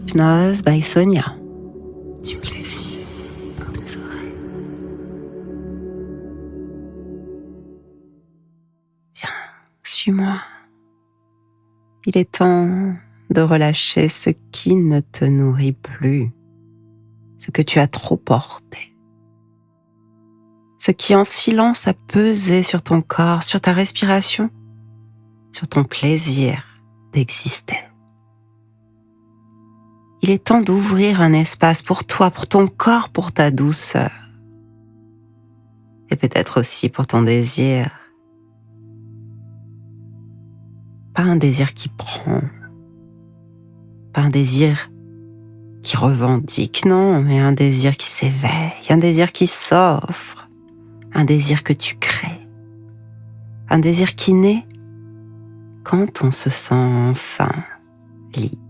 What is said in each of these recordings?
Hypnose by Sonia. Du plaisir dans tes oreilles. Viens, suis-moi. Il est temps de relâcher ce qui ne te nourrit plus, ce que tu as trop porté, ce qui en silence a pesé sur ton corps, sur ta respiration, sur ton plaisir d'exister. Il est temps d'ouvrir un espace pour toi, pour ton corps, pour ta douceur. Et peut-être aussi pour ton désir. Pas un désir qui prend, pas un désir qui revendique, non, mais un désir qui s'éveille, un désir qui s'offre, un désir que tu crées, un désir qui naît quand on se sent enfin libre.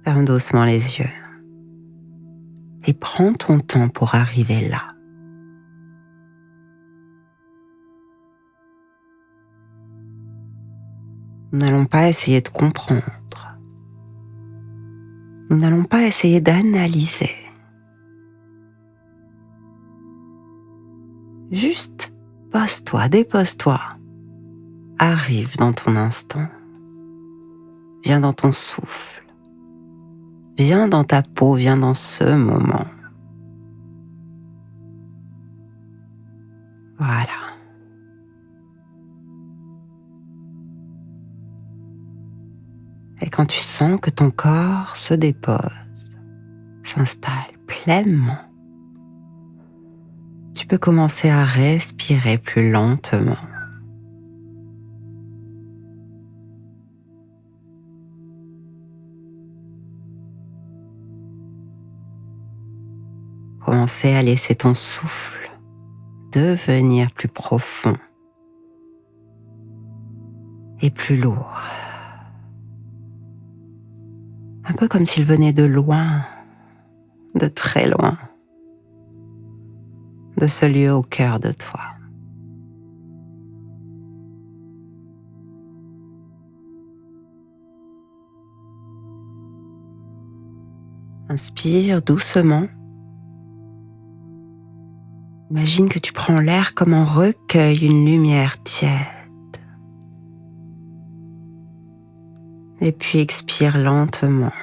Ferme doucement les yeux et prends ton temps pour arriver là. Nous n'allons pas essayer de comprendre. Nous n'allons pas essayer d'analyser. Juste pose-toi, dépose-toi. Arrive dans ton instant. Viens dans ton souffle. Viens dans ta peau, viens dans ce moment. Voilà. Et quand tu sens que ton corps se dépose, s'installe pleinement, tu peux commencer à respirer plus lentement. Commencer à laisser ton souffle devenir plus profond et plus lourd. Un peu comme s'il venait de loin, de très loin, de ce lieu au cœur de toi. Inspire doucement. Imagine que tu prends l'air comme on recueille une lumière tiède. Et puis expire lentement.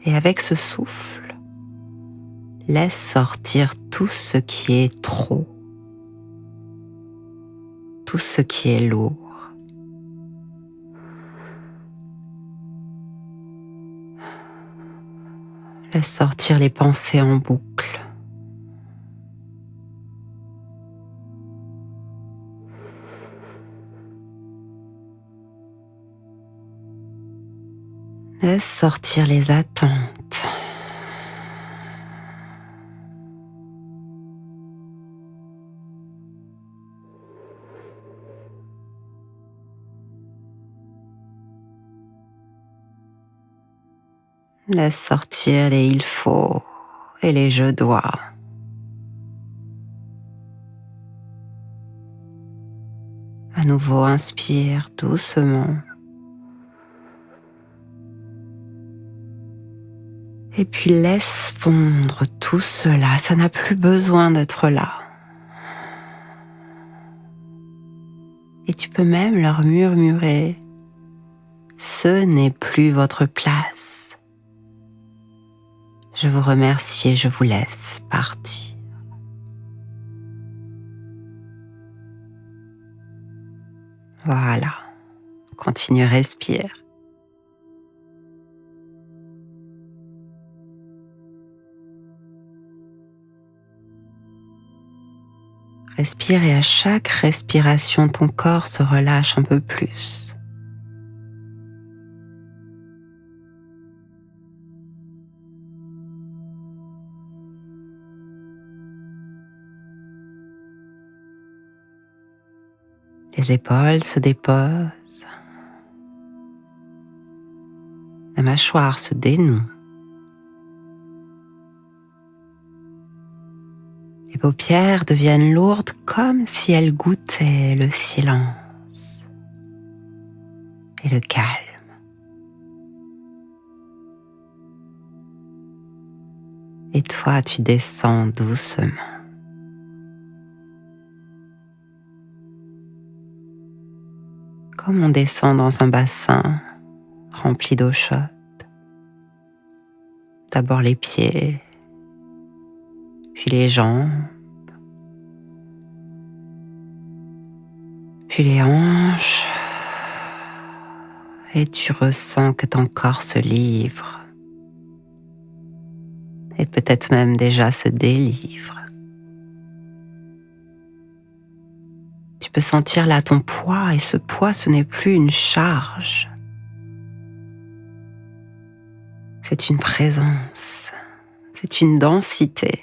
Et avec ce souffle, laisse sortir tout ce qui est trop, tout ce qui est lourd. Laisse sortir les pensées en boucle. Laisse sortir les attentes. Laisse sortir les il faut et les je dois. À nouveau, inspire doucement. Et puis laisse fondre tout cela, ça n'a plus besoin d'être là. Et tu peux même leur murmurer, ce n'est plus votre place. Je vous remercie et je vous laisse partir. Voilà, continue, respire. Respire et à chaque respiration, ton corps se relâche un peu plus. Les épaules se déposent. La mâchoire se dénoue. Les paupières deviennent lourdes comme si elles goûtaient le silence et le calme. Et toi, tu descends doucement. Comme on descend dans un bassin rempli d'eau chaude. D'abord les pieds, puis les jambes, puis les hanches. Et tu ressens que ton corps se livre. Et peut-être même déjà se délivre. Tu peux sentir là ton poids, et ce poids, ce n'est plus une charge. C'est une présence, c'est une densité.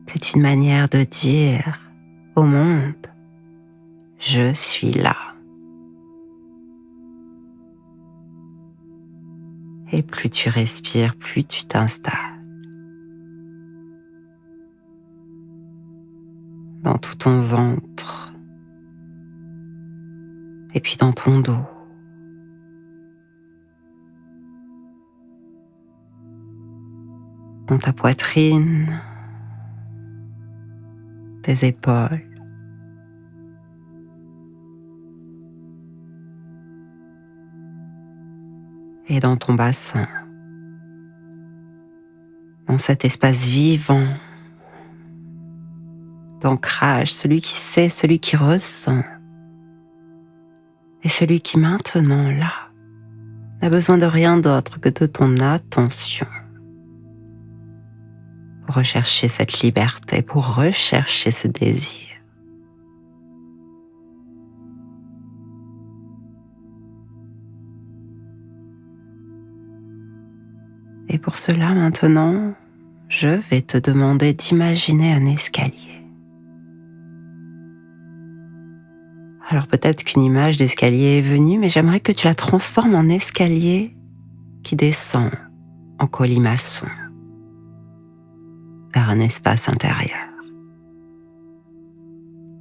C'est une manière de dire au monde, je suis là. Et plus tu respires, plus tu t'installes. Dans tout ton ventre. Et puis dans ton dos. Dans ta poitrine. Tes épaules. Et dans ton bassin. Dans cet espace vivant d'ancrage, celui qui sait, celui qui ressent, et celui qui maintenant, là, n'a besoin de rien d'autre que de ton attention. Pour rechercher cette liberté, pour rechercher ce désir. Et pour cela, maintenant, je vais te demander d'imaginer un escalier. Alors peut-être qu'une image d'escalier est venue, mais j'aimerais que tu la transformes en escalier qui descend en colimaçon vers un espace intérieur.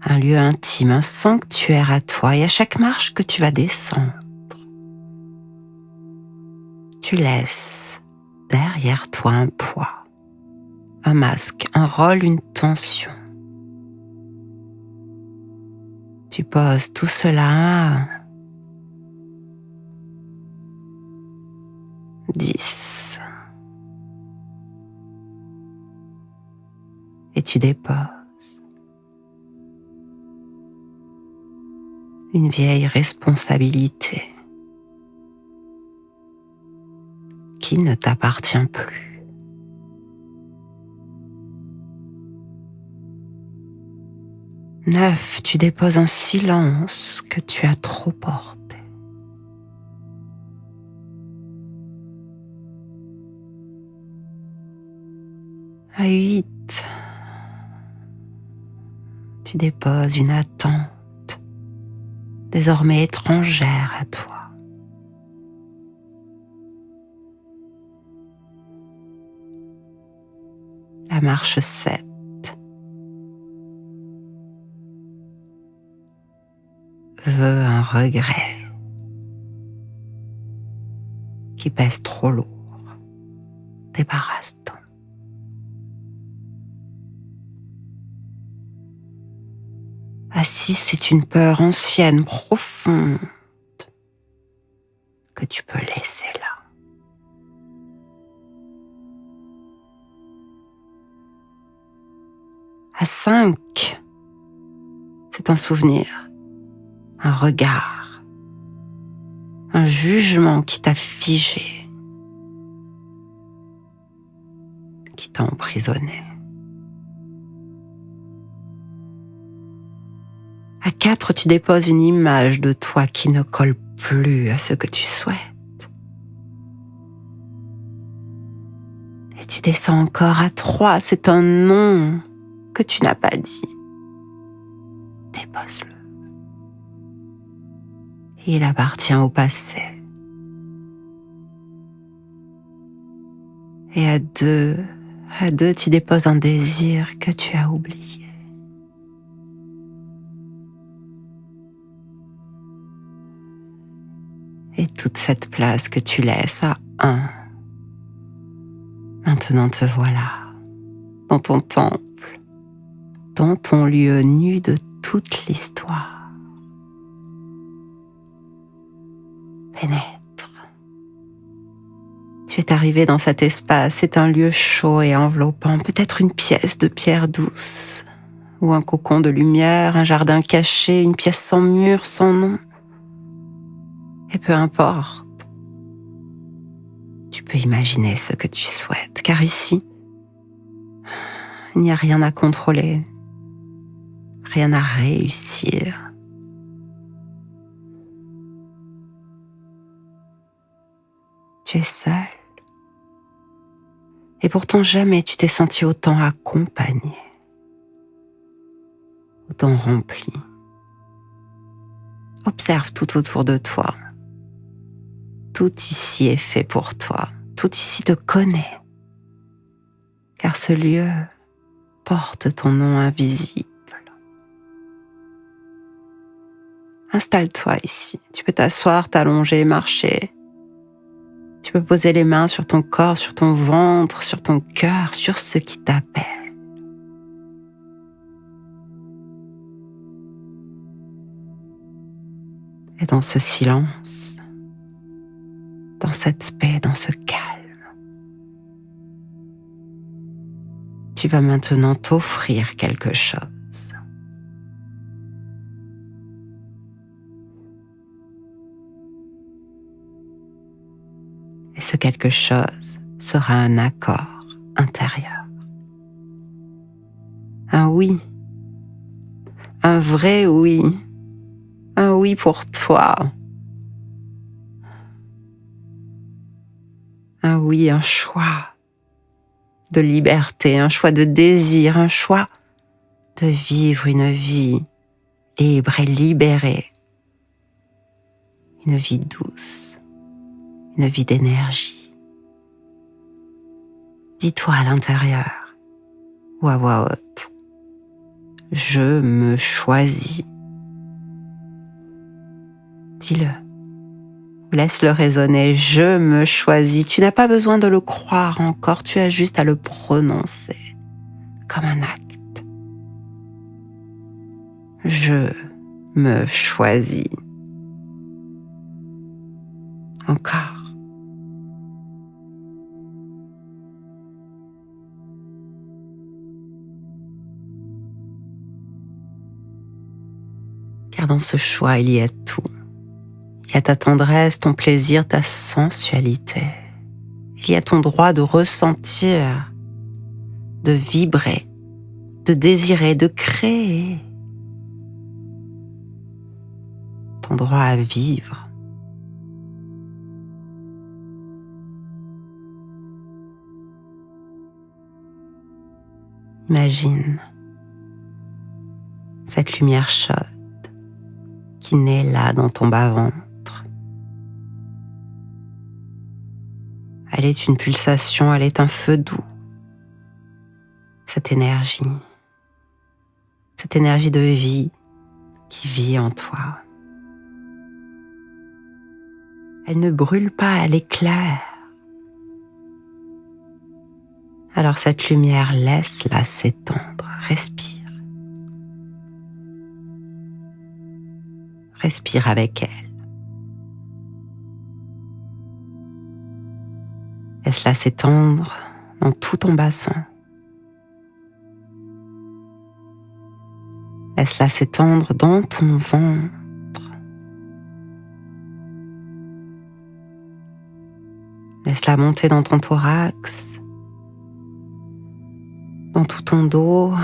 Un lieu intime, un sanctuaire à toi, et à chaque marche que tu vas descendre, tu laisses derrière toi un poids, un masque, un rôle, une tension. Tu poses tout cela 10 et tu déposes une vieille responsabilité qui ne t'appartient plus. 9, tu déposes un silence que tu as trop porté. 8, tu déposes une attente désormais étrangère à toi. 7, veut un regret qui pèse trop lourd. Débarrasse-t'en. 6, c'est une peur ancienne, profonde, que tu peux laisser là. 5, c'est un souvenir, un regard, un jugement qui t'a figé, qui t'a emprisonné. 4, tu déposes une image de toi qui ne colle plus à ce que tu souhaites. Et tu descends encore 3, c'est un nom que tu n'as pas dit. Dépose-le. Il appartient au passé. Et 2, À deux, tu déposes un désir que tu as oublié. Et toute cette place que tu laisses à un, maintenant te voilà, dans ton temple, dans ton lieu nu de toute l'histoire. Pénètre. Tu es arrivé dans cet espace, c'est un lieu chaud et enveloppant, peut-être une pièce de pierre douce, ou un cocon de lumière, un jardin caché, une pièce sans mur, sans nom. Et peu importe, tu peux imaginer ce que tu souhaites, car ici, il n'y a rien à contrôler, rien à réussir. Tu es seul. Et pourtant jamais tu t'es senti autant accompagné, autant rempli. Observe tout autour de toi. Tout ici est fait pour toi. Tout ici te connaît. Car ce lieu porte ton nom invisible. Installe-toi ici. Tu peux t'asseoir, t'allonger, marcher. Tu peux poser les mains sur ton corps, sur ton ventre, sur ton cœur, sur ce qui t'appelle. Et dans ce silence, dans cette paix, dans ce calme, tu vas maintenant t'offrir quelque chose. Et ce quelque chose sera un accord intérieur. Un oui, un vrai oui, un oui pour toi. Un oui, un choix de liberté, un choix de désir, un choix de vivre une vie libre et libérée. Une vie douce, une vie d'énergie. Dis-toi à l'intérieur ou à voix haute, je me choisis. Dis-le. Laisse-le résonner, je me choisis. Tu n'as pas besoin de le croire encore, tu as juste à le prononcer comme un acte. Je me choisis. Encore. Car dans ce choix, il y a tout. Il y a ta tendresse, ton plaisir, ta sensualité. Il y a ton droit de ressentir, de vibrer, de désirer, de créer. Ton droit à vivre. Imagine cette lumière chaude qui naît là dans ton bas-ventre. Elle est une pulsation, elle est un feu doux. Cette énergie de vie qui vit en toi. Elle ne brûle pas, elle éclaire. Alors cette lumière, laisse-la s'étendre, respire. Respire avec elle. Laisse-la s'étendre dans tout ton bassin. Laisse-la s'étendre dans ton ventre. Laisse-la monter dans ton thorax, dans tout ton dos,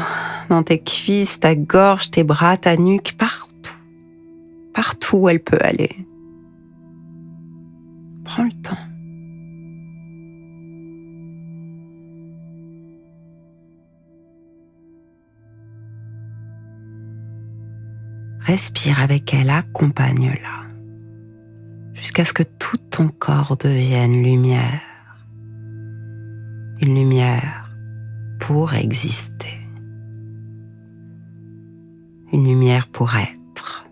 dans tes cuisses, ta gorge, tes bras, ta nuque, partout. Partout où elle peut aller. Prends le temps. Respire avec elle, accompagne-la, jusqu'à ce que tout ton corps devienne lumière. Une lumière pour exister, une lumière pour être,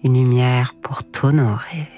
une lumière pour t'honorer.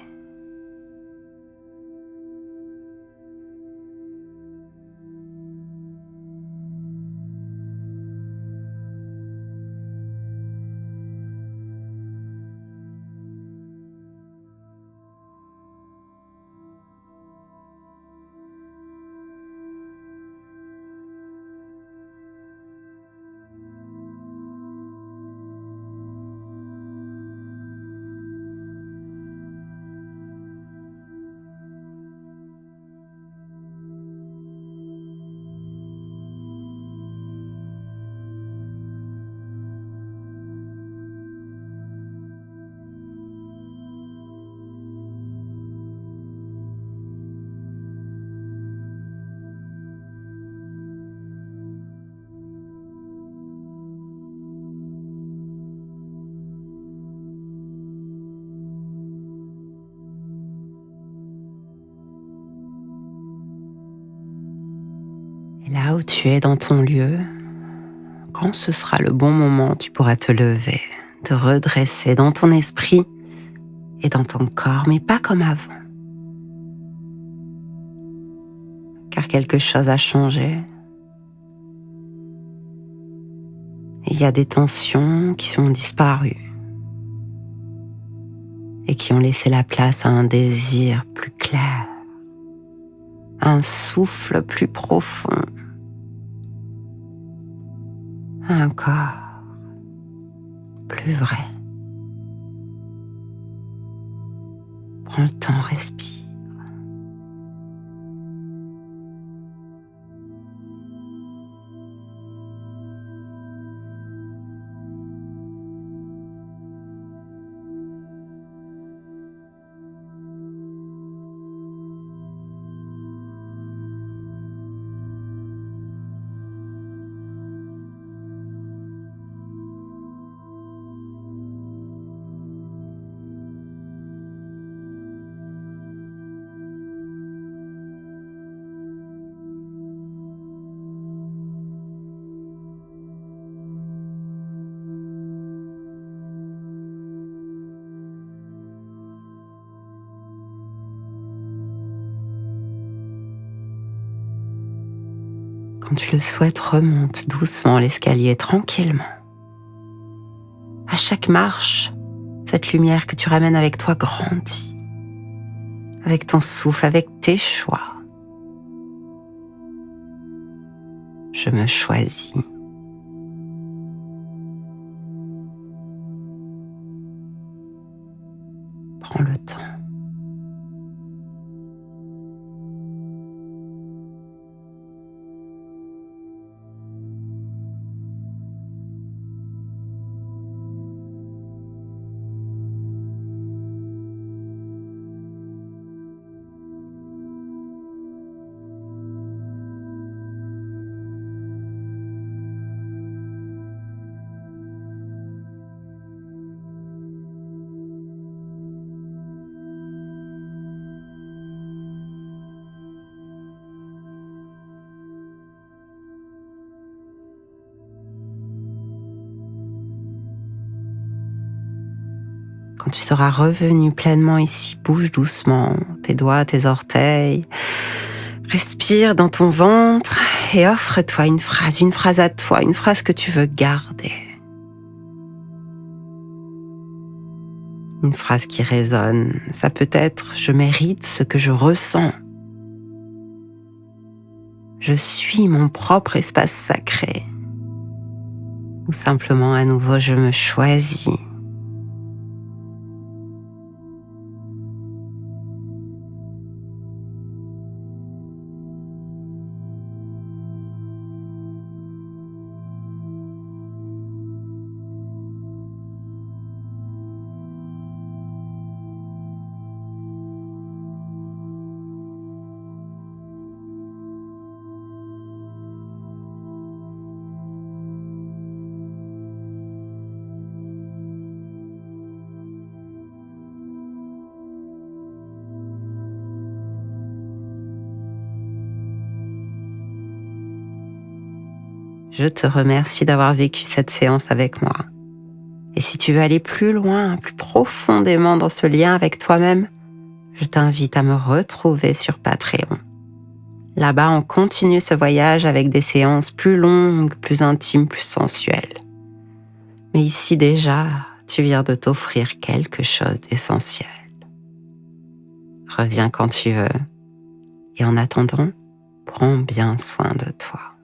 Et là où tu es dans ton lieu, quand ce sera le bon moment, tu pourras te lever, te redresser dans ton esprit et dans ton corps, mais pas comme avant. Car quelque chose a changé. Il y a des tensions qui sont disparues et qui ont laissé la place à un désir plus clair, à un souffle plus profond, à un corps plus vrai. Prends le temps, respire. Quand tu le souhaites, remonte doucement l'escalier tranquillement. À chaque marche, cette lumière que tu ramènes avec toi grandit, avec ton souffle, avec tes choix. Je me choisis. Prends le temps. Quand tu seras revenu pleinement ici, bouge doucement tes doigts, tes orteils. Respire dans ton ventre et offre-toi une phrase à toi, une phrase que tu veux garder. Une phrase qui résonne. Ça peut être « Je mérite ce que je ressens ». Je suis mon propre espace sacré. Ou simplement à nouveau « Je me choisis ». Je te remercie d'avoir vécu cette séance avec moi. Et si tu veux aller plus loin, plus profondément dans ce lien avec toi-même, je t'invite à me retrouver sur Patreon. Là-bas, on continue ce voyage avec des séances plus longues, plus intimes, plus sensuelles. Mais ici déjà, tu viens de t'offrir quelque chose d'essentiel. Reviens quand tu veux. Et en attendant, prends bien soin de toi.